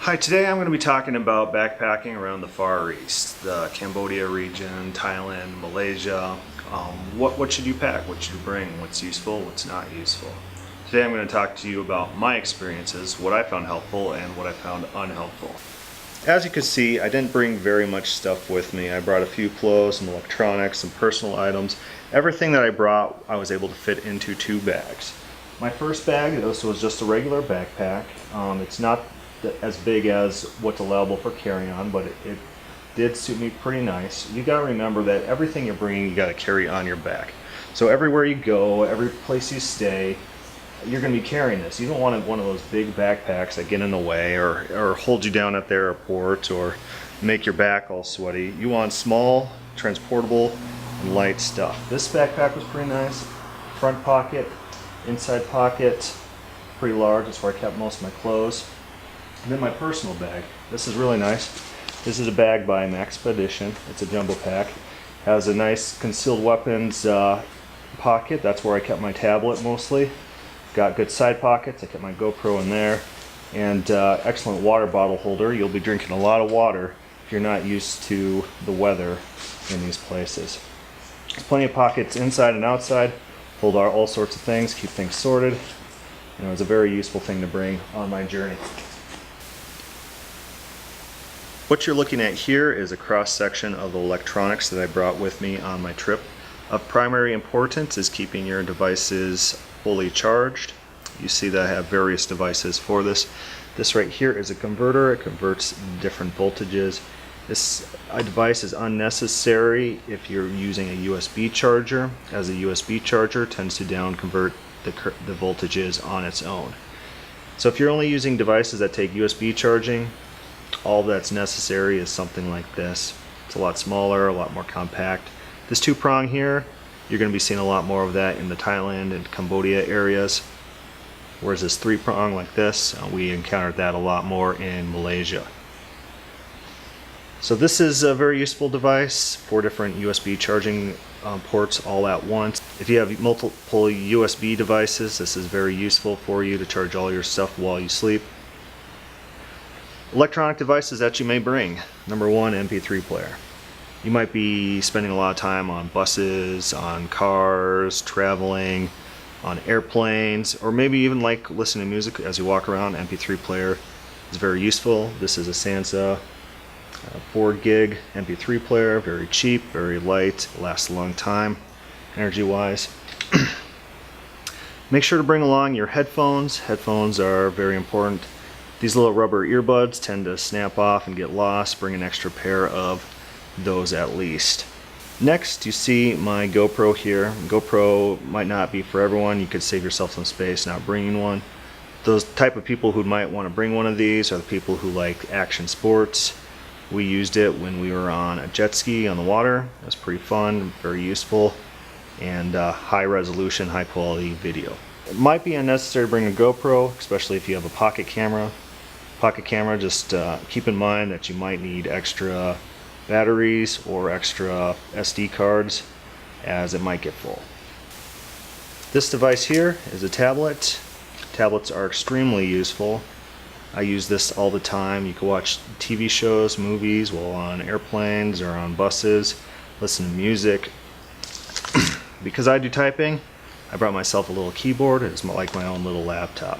Hi, today I'm going to be talking about backpacking around the Far East, the Cambodia region, Thailand, Malaysia. What should you pack? What should you bring? What's useful? What's not useful? Today I'm going to talk to you about my experiences, what I found helpful and what I found unhelpful. As you can see, I didn't bring very much stuff with me. I brought a few clothes, some electronics, some personal items. Everything that I brought, I was able to fit into 2 bags. My first bag, this was just a regular backpack. It's not as big as what's allowable for carry-on, but it did suit me pretty nice. You gotta remember that everything you're bringing, you gotta carry on your back. So everywhere you go, every place you stay, you're gonna be carrying this. You don't want one of those big backpacks that get in the way or hold you down at the airport or make your back all sweaty. You want small, transportable, and light stuff. This backpack was pretty nice. Front pocket, inside pocket, pretty large. That's where I kept most of my clothes. And then my personal bag. This is really nice. This is a bag by Maxpedition. It's a jumbo pack. Has a nice concealed weapons pocket. That's where I kept my tablet mostly. Got good side pockets. I kept my GoPro in there. And excellent water bottle holder. You'll be drinking a lot of water if you're not used to the weather in these places. There's plenty of pockets inside and outside. Hold all sorts of things. Keep things sorted. And it was a very useful thing to bring on my journey. What you're looking at here is a cross-section of the electronics that I brought with me on my trip. Of primary importance is keeping your devices fully charged. You see that I have various devices for this. This right here is a converter. It converts different voltages. This device is unnecessary if you're using a USB charger, as a USB charger tends to down convert the voltages on its own. So if you're only using devices that take USB charging, all that's necessary is something like this. It's a lot smaller, a lot more compact. This 2-prong here, you're going to be seeing a lot more of that in the Thailand and Cambodia areas. Whereas this 3-prong like this, we encountered that a lot more in Malaysia. So this is a very useful device. 4 different USB charging ports all at once. If you have multiple USB devices, this is very useful for you to charge all your stuff while you sleep. Electronic devices that you may bring. Number 1, MP3 player. You might be spending a lot of time on buses, on cars, traveling, on airplanes, or maybe even like listening to music as you walk around. MP3 player is very useful. This is a Sansa 4 gig MP3 player, very cheap, very light, lasts a long time energy wise. Make sure to bring along your headphones. Headphones are very important. These little rubber earbuds tend to snap off and get lost. Bring an extra pair of those at least. Next, you see my GoPro here. GoPro might not be for everyone. You could save yourself some space not bringing one. Those type of people who might want to bring one of these are the people who like action sports. We used it when we were on a jet ski on the water. It was pretty fun, very useful, and high resolution, high quality video. It might be unnecessary to bring a GoPro, especially if you have a pocket camera. Pocket camera, just keep in mind that you might need extra batteries or extra SD cards, as it might get full. This device here is a tablet. Tablets are extremely useful. I use this all the time. You can watch TV shows, movies while on airplanes or on buses, listen to music. Because I do typing, I brought myself a little keyboard. It's like my own little laptop.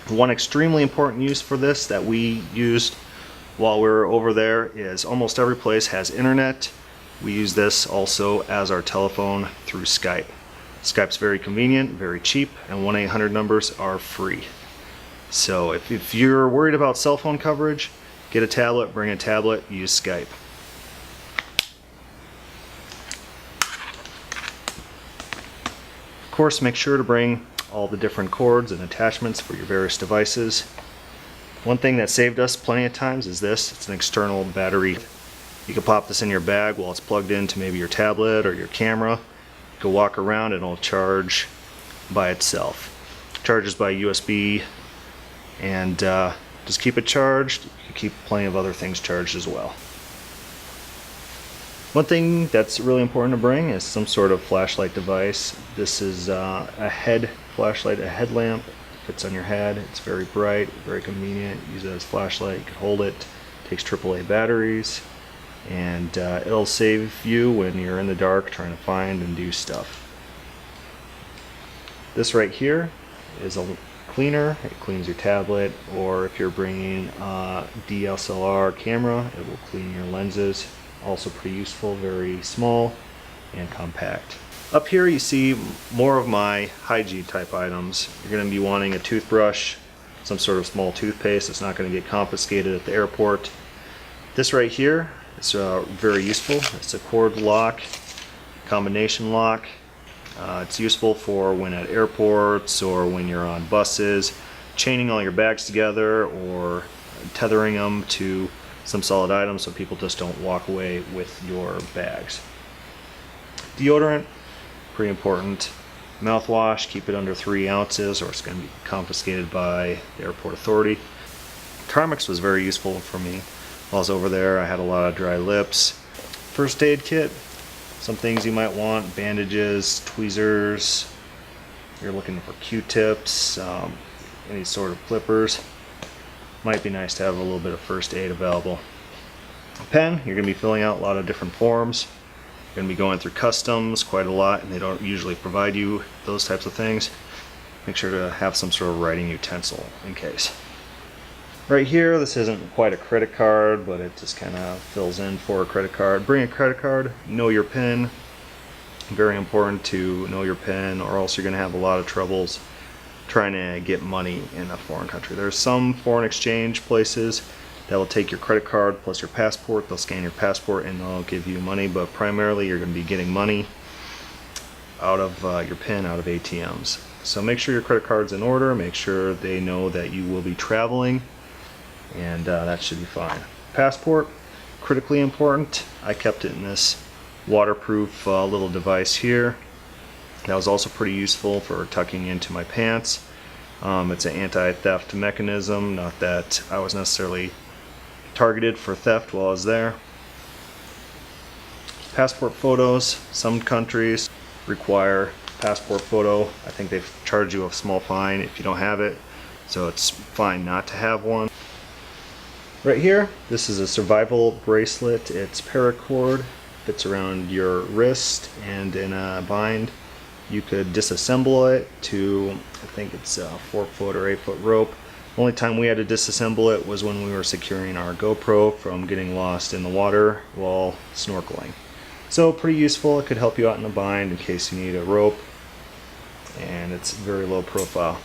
One extremely important use for this that we used while we were over there is almost every place has internet. We use this also as our telephone through Skype. Skype's very convenient, very cheap, and 1-800 numbers are free. So if you're worried about cell phone coverage, get a tablet, bring a tablet, use Skype. Of course, make sure to bring all the different cords and attachments for your various devices. One thing that saved us plenty of times is this. It's an external battery. You can pop this in your bag while it's plugged into maybe your tablet or your camera. You can walk around and it'll charge by itself. It charges by USB, and just keep it charged. You can keep plenty of other things charged as well. One thing that's really important to bring is some sort of flashlight device. This is a head flashlight, a headlamp. fits on your head. It's very bright, very convenient. Use it as a flashlight. You can hold it. Takes AAA batteries, and it'll save you when you're in the dark trying to find and do stuff. This right here is a cleaner. It cleans your tablet, or if you're bringing a DSLR camera, it will clean your lenses. Also pretty useful, very small and compact. Up here you see more of my hygiene type items. You're going to be wanting a toothbrush, some sort of small toothpaste. It's not going to get confiscated at the airport. This right here is very useful. It's a cord lock, combination lock. It's useful for when at airports or when you're on buses, chaining all your bags together or tethering them to some solid items so people just don't walk away with your bags. Deodorant, pretty important. Mouthwash, keep it under 3 ounces or it's going to be confiscated by the airport authority. Carmex was very useful for me. While I was over there, I had a lot of dry lips. First aid kit, some things you might want: bandages, tweezers. You're looking for Q-tips, any sort of clippers. Might be nice to have a little bit of first aid available. A pen, you're going to be filling out a lot of different forms. You're going to be going through customs quite a lot, and they don't usually provide you those types of things. Make sure to have some sort of writing utensil in case. Right here, this isn't quite a credit card, but it just kind of fills in for a credit card. Bring a credit card, know your PIN. Very important to know your PIN, or else you're going to have a lot of troubles trying to get money in a foreign country. There's some foreign exchange places that will take your credit card plus your passport. They'll scan your passport and they'll give you money, but primarily you're going to be getting money out of your PIN, out of ATMs. So make sure your credit card's in order. Make sure they know that you will be traveling, and that should be fine. Passport, critically important. I kept it in this waterproof little device here. That was also pretty useful for tucking into my pants. It's an anti-theft mechanism, not that I was necessarily targeted for theft while I was there. Passport photos, some countries require passport photo. I think they charge you a small fine if you don't have it, so it's fine not to have one. Right here, this is a survival bracelet. It's paracord, fits around your wrist and in a bind. You could disassemble it to, I think it's a 4-foot or 8-foot rope. The only time we had to disassemble it was when we were securing our GoPro from getting lost in the water while snorkeling. So pretty useful. It could help you out in a bind in case you need a rope, and it's very low profile.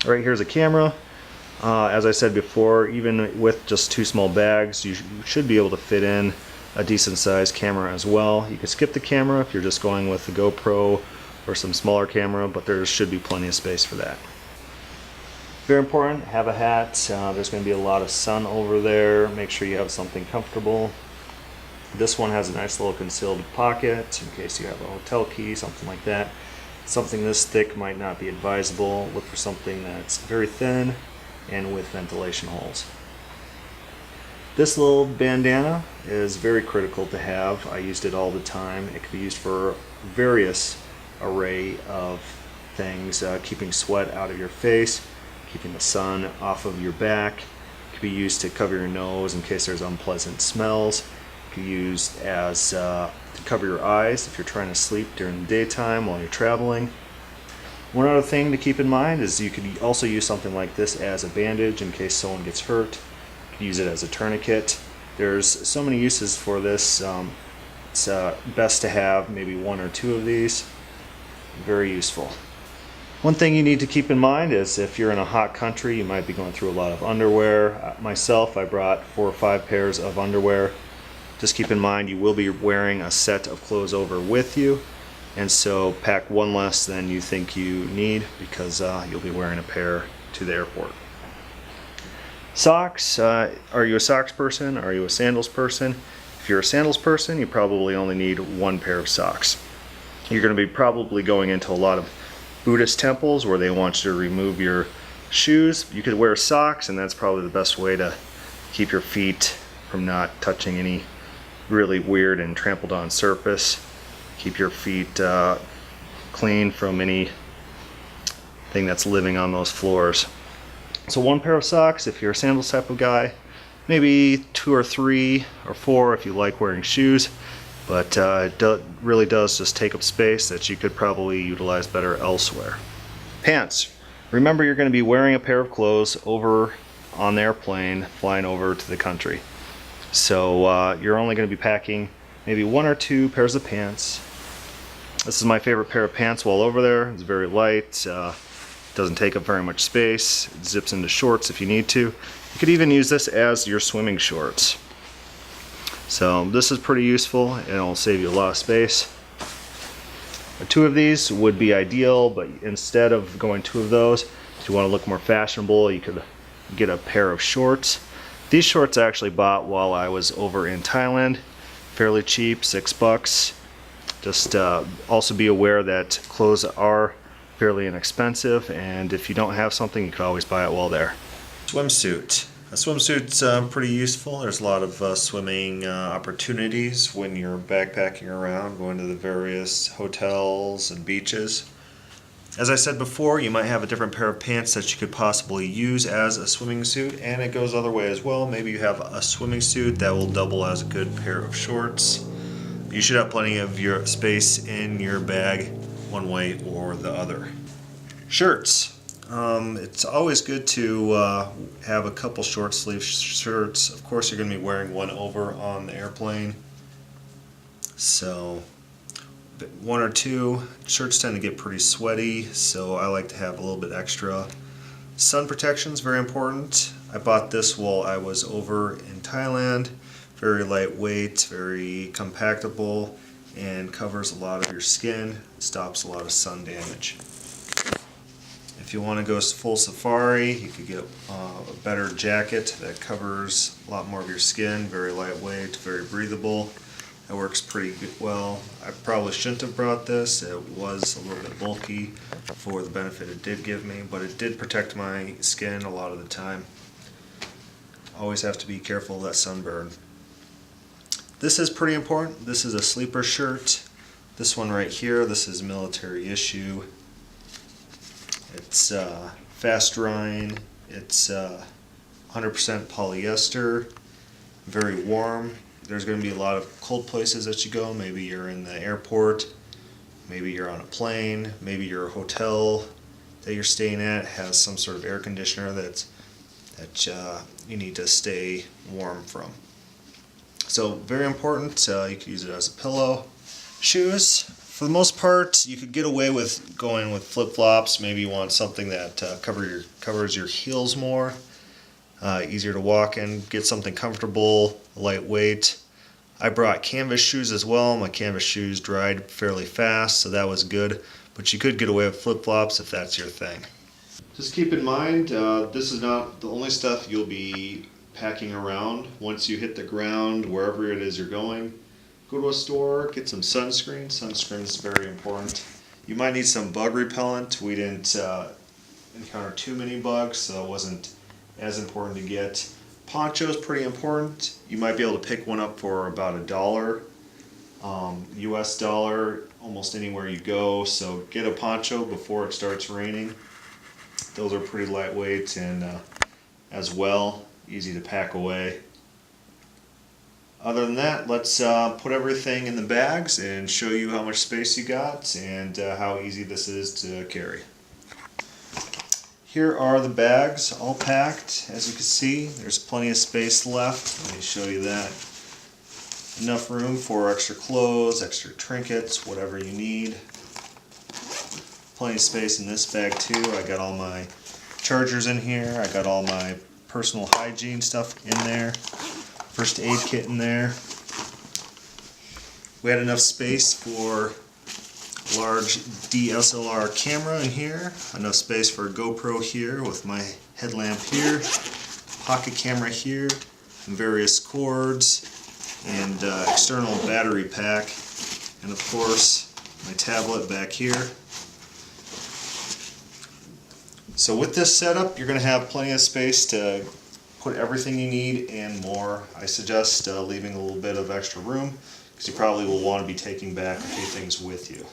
Right here's a camera. As I said before, even with just 2 small bags, you should be able to fit in a decent sized camera as well. You could skip the camera if you're just going with the GoPro or some smaller camera, but there should be plenty of space for that. Very important, have a hat. There's going to be a lot of sun over there. Make sure you have something comfortable. This one has a nice little concealed pocket in case you have a hotel key, something like that. Something this thick might not be advisable. Look for something that's very thin and with ventilation holes. This little bandana is very critical to have. I used it all the time. It can be used for various array of things, keeping sweat out of your face, keeping the sun off of your back. It can be used to cover your nose in case there's unpleasant smells. It can be used as to cover your eyes if you're trying to sleep during the daytime while you're traveling. One other thing to keep in mind is you could also use something like this as a bandage in case someone gets hurt. You can use it as a tourniquet. There's so many uses for this. It's best to have maybe 1 or 2 of these. Very useful. One thing you need to keep in mind is if you're in a hot country, you might be going through a lot of underwear. Myself, I brought 4 or 5 pairs of underwear. Just keep in mind you will be wearing a set of clothes over with you, and so pack 1 less than you think you need because you'll be wearing a pair to the airport. Socks, are you a socks person? Are you a sandals person? If you're a sandals person, you probably only need 1 pair of socks. You're going to be probably going into a lot of Buddhist temples where they want you to remove your shoes. You could wear socks, and that's probably the best way to keep your feet from not touching any really weird and trampled on surface. Keep your feet clean from anything thing that's living on those floors. So one pair of socks if you're a sandals type of guy, maybe 2 or 3 or 4 if you like wearing shoes, but it really does just take up space that you could probably utilize better elsewhere. Pants. Remember, you're going to be wearing a pair of clothes over on the airplane flying over to the country. So you're only going to be packing maybe 1 or 2 pairs of pants. This is my favorite pair of pants while over there. It's very light, doesn't take up very much space, it zips into shorts if you need to. You could even use this as your swimming shorts. So this is pretty useful and it'll save you a lot of space. 2 of these would be ideal, but instead of going 2 of those, if you want to look more fashionable, you could get a pair of shorts. These shorts I actually bought while I was over in Thailand. Fairly cheap, $6. Just also be aware that clothes are fairly inexpensive, and if you don't have something, you could always buy it while there. Swimsuit. A swimsuit's pretty useful. There's a lot of swimming opportunities when you're backpacking around, going to the various hotels and beaches. As I said before, you might have a different pair of pants that you could possibly use as a swimming suit, and it goes the other way as well. Maybe you have a swimming suit that will double as a good pair of shorts. You should have plenty of your space in your bag one way or the other. Shirts. It's always good to have a couple short sleeve shirts. Of course, you're going to be wearing one over on the airplane. So 1 or 2. Shirts tend to get pretty sweaty, so I like to have a little bit extra. Sun protection is very important. I bought this while I was over in Thailand. Very lightweight, very compactable, and covers a lot of your skin. Stops a lot of sun damage. If you want to go full safari, you could get a better jacket that covers a lot more of your skin. Very lightweight, very breathable. It works pretty good, well. I probably shouldn't have brought this. It was a little bit bulky for the benefit it did give me, but it did protect my skin a lot of the time. Always have to be careful of that sunburn. This is pretty important. This is a sleeper shirt. This one right here, this is military issue. It's fast drying. It's 100% polyester, very warm. There's going to be a lot of cold places that you go. Maybe you're in the airport, maybe you're on a plane, maybe your hotel that you're staying at has some sort of air conditioner that you need to stay warm from. So very important. You could use it as a pillow. Shoes. For the most part, you could get away with going with flip-flops. Maybe you want something that covers your heels more. Easier to walk in. Get something comfortable, lightweight. I brought canvas shoes as well. My canvas shoes dried fairly fast, so that was good. But you could get away with flip-flops if that's your thing. Just keep in mind, this is not the only stuff you'll be packing around. Once you hit the ground, wherever it is you're going, go to a store, get some sunscreen. Sunscreen is very important. You might need some bug repellent. We didn't encounter too many bugs, so it wasn't as important to get. Poncho is pretty important. You might be able to pick one up for about $1, US dollar, almost anywhere you go. So get a poncho before it starts raining. Those are pretty lightweight and as well, easy to pack away. Other than that, let's put everything in the bags and show you how much space you got and how easy this is to carry. Here are the bags all packed. As you can see, there's plenty of space left. Let me show you that. Enough room for extra clothes, extra trinkets, whatever you need. Plenty of space in this bag too. I got all my chargers in here. I got all my personal hygiene stuff in there. First aid kit in there. We had enough space for a large DSLR camera in here. Enough space for a GoPro here with my headlamp here. Pocket camera here. And various cords. And external battery pack. And of course, my tablet back here. So with this setup, you're going to have plenty of space to put everything you need and more. I suggest leaving a little bit of extra room because you probably will want to be taking back a few things with you.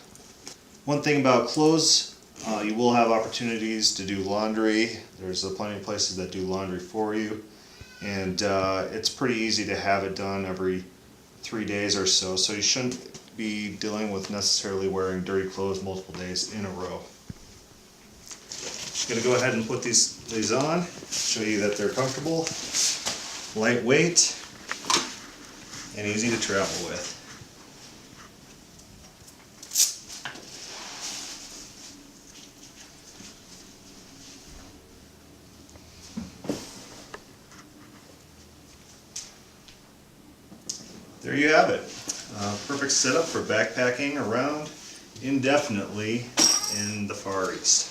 One thing about clothes You will have opportunities to do laundry. There's plenty of places that do laundry for you. And it's pretty easy to have it done every 3 days or so. So you shouldn't be dealing with necessarily wearing dirty clothes multiple days in a row. Just gonna go ahead and put these on, show you that they're comfortable, lightweight, and easy to travel with. There you have it. Perfect setup for backpacking around indefinitely in the Far East.